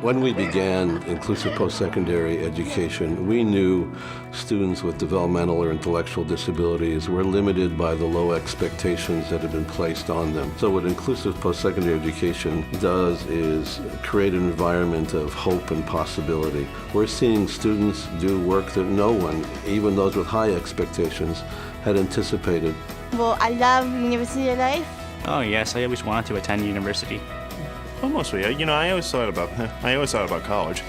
When we began inclusive post-secondary education, we knew students with developmental or intellectual disabilities were limited by the low expectations that had been placed on them. So what inclusive post-secondary education does is create an environment of hope and possibility. We're seeing students do work that no one, even those with high expectations, had anticipated. Well, I love university life. Oh yes, I always wanted to attend university. Well, mostly, I always thought about college.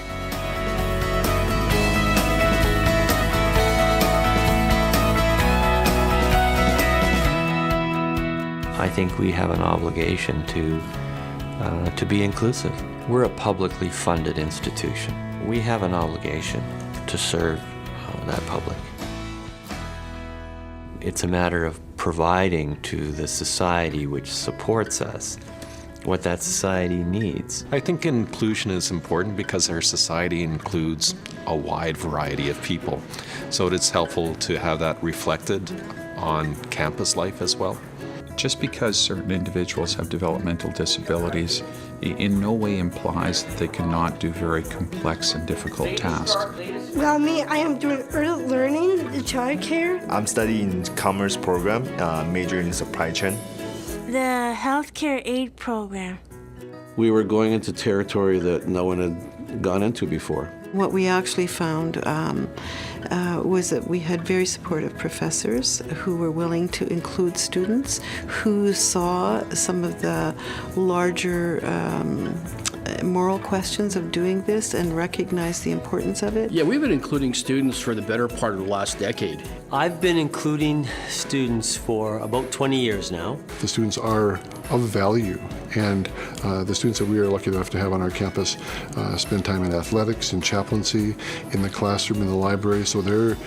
I think we have an obligation to be inclusive. We're a publicly funded institution. We have an obligation to serve that public. It's a matter of providing to the society which supports us what that society needs. I think inclusion is important because our society includes a wide variety of people. So it's helpful to have that reflected on campus life as well. Just because certain individuals have developmental disabilities in no way implies that they cannot do very complex and difficult tasks. Well, me, I am doing early learning, childcare. I'm studying commerce program, majoring in supply chain. The healthcare aid program. We were going into territory that no one had gone into before. What we actually found was that we had very supportive professors who were willing to include students who saw some of the larger moral questions of doing this and recognized the importance of it. Yeah, we've been including students for the better part of the last decade. I've been including students for about 20 years now. The students are of value, and the students that we are lucky enough to have on our campus spend time in athletics, in chaplaincy, in the classroom, in the library. So they're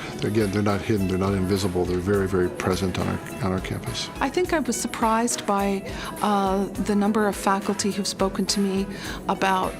not hidden, they're not invisible, they're very, very present on our campus. I think I was surprised by the number of faculty who've spoken to me about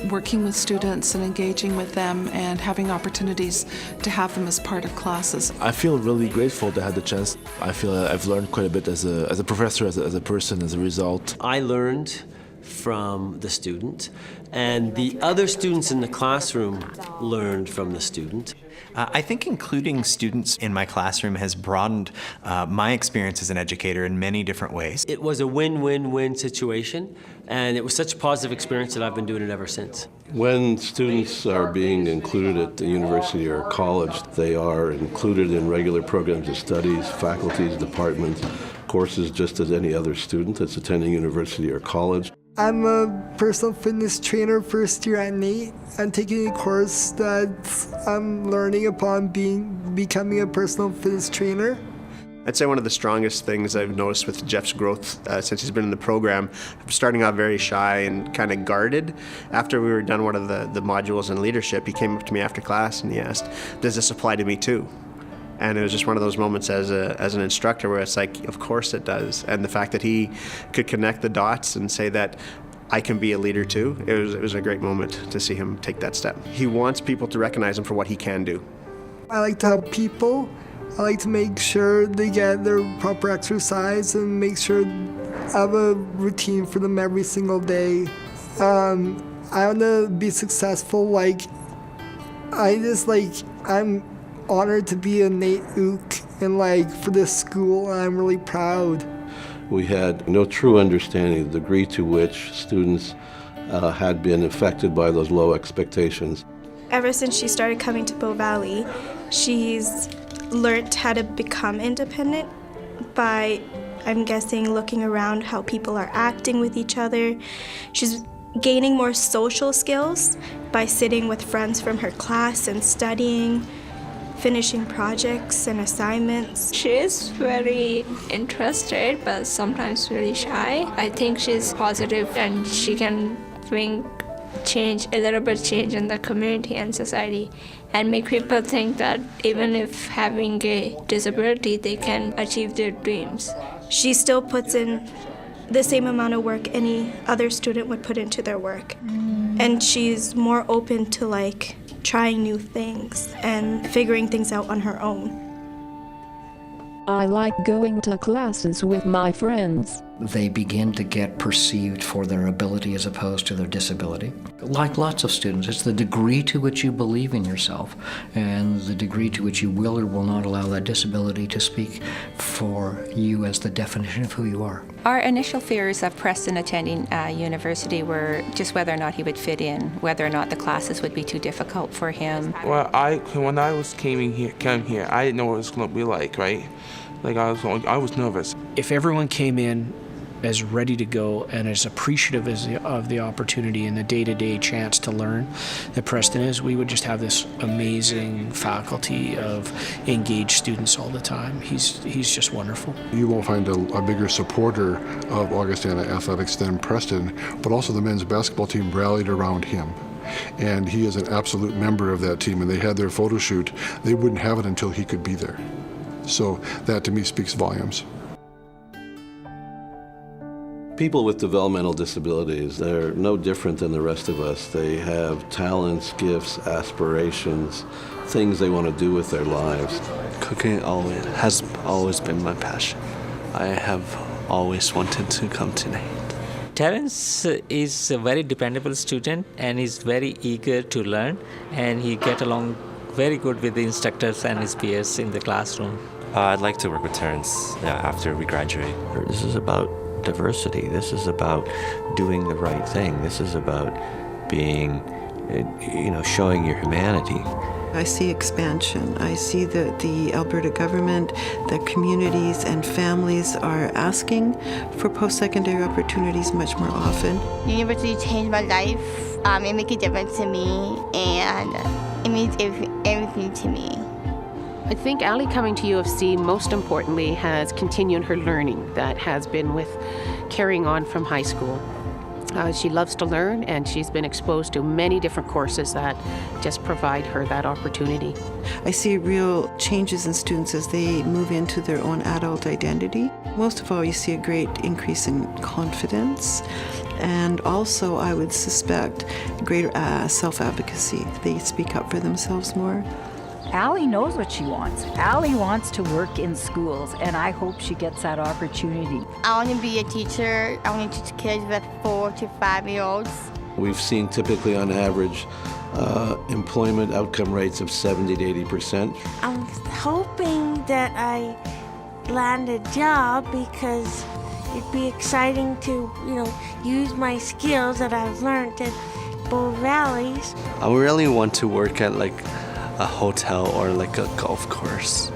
working with students and engaging with them and having opportunities to have them as part of classes. I feel really grateful to have the chance. I feel I've learned quite a bit as a professor, as a person, as a result. I learned from the student, and the other students in the classroom learned from the student. I think including students in my classroom has broadened my experience as an educator in many different ways. It was a win-win-win situation, and it was such a positive experience that I've been doing it ever since. When students are being included at the university or college, they are included in regular programs of studies, faculties, departments, courses, just as any other student that's attending university or college. I'm a personal fitness trainer first year at NAIT. I'm taking a course that I'm learning upon becoming a personal fitness trainer. I'd say one of the strongest things I've noticed with Jeff's growth since he's been in the program, starting out very shy and kind of guarded. After we were done one of the modules in leadership, he came up to me after class and he asked, "Does this apply to me too?" And it was just one of those moments as an instructor where it's like, of course it does. And the fact that he could connect the dots and say that I can be a leader too, it was a great moment to see him take that step. He wants people to recognize him for what he can do. I like to help people. I like to make sure they get their proper exercise and make sure I have a routine for them every single day. I want to be successful. I'm honored to be a NAIT Ook and for this school, and I'm really proud. We had no true understanding of the degree to which students had been affected by those low expectations. Ever since she started coming to Bow Valley, she's learned how to become independent by, I'm guessing, looking around how people are acting with each other. She's gaining more social skills by sitting with friends from her class and studying, finishing projects and assignments. She is very interested, but sometimes really shy. I think she's positive and she can bring a little bit change in the community and society and make people think that even if having a disability, they can achieve their dreams. She still puts in the same amount of work any other student would put into their work. And she's more open to trying new things and figuring things out on her own. I like going to classes with my friends. they begin to get perceived for their ability as opposed to their disability. Like lots of students, it's the degree to which you believe in yourself and the degree to which you will or will not allow that disability to speak for you as the definition of who you are. Our initial fears of Preston attending university were just whether or not he would fit in, whether or not the classes would be too difficult for him. Well, when I came here, I didn't know what it was going to be like, right? Like I was nervous. If everyone came in as ready to go and as appreciative of the opportunity and the day-to-day chance to learn that Preston is, we would just have this amazing faculty of engaged students all the time. He's just wonderful. You won't find a bigger supporter of Augustana athletics than Preston, but also the men's basketball team rallied around him. And he is an absolute member of that team, and they had their photo shoot. They wouldn't have it until he could be there. So that to me speaks volumes. People with developmental disabilities, they're no different than the rest of us. They have talents, gifts, aspirations, things they want to do with their lives. Cooking has always been my passion. I have always wanted to come tonight. Terence is a very dependable student and is very eager to learn, and he gets along very good with the instructors and his peers in the classroom. I'd like to work with Terence after we graduate. This is about diversity. This is about doing the right thing. This is about being, showing your humanity. I see expansion. I see that the Alberta government, the communities and families are asking for post-secondary opportunities much more often. University changed my life. It makes a difference to me, and it means everything to me. I think Ali coming to U of C, most importantly, has continued her learning that has been with carrying on from high school. She loves to learn, and she's been exposed to many different courses that just provide her that opportunity. I see real changes in students as they move into their own adult identity. Most of all, you see a great increase in confidence, and also, I would suspect, greater self-advocacy. They speak up for themselves more. Allie knows what she wants. Allie wants to work in schools, and I hope she gets that opportunity. I want to be a teacher. I want to teach kids with 4 to 5-year-olds. We've seen typically on average employment outcome rates of 70 to 80%. I'm hoping that I land a job because it'd be exciting to, use my skills that I've learned at Bow Valleys. I really want to work at a hotel or a golf course.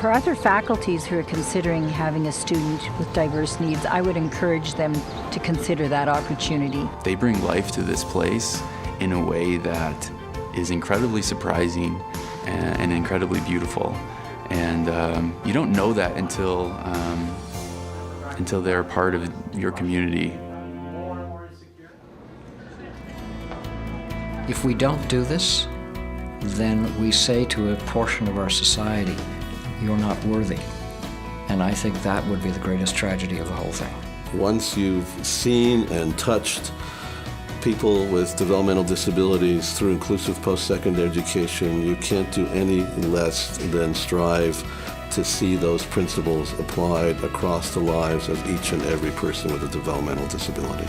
For other faculties who are considering having a student with diverse needs, I would encourage them to consider that opportunity. They bring life to this place in a way that is incredibly surprising and incredibly beautiful. And you don't know that until they're part of your community. If we don't do this, then we say to a portion of our society, you're not worthy. And I think that would be the greatest tragedy of the whole thing. Once you've seen and touched people with developmental disabilities through inclusive post-secondary education, you can't do any less than strive to see those principles applied across the lives of each and every person with a developmental disability.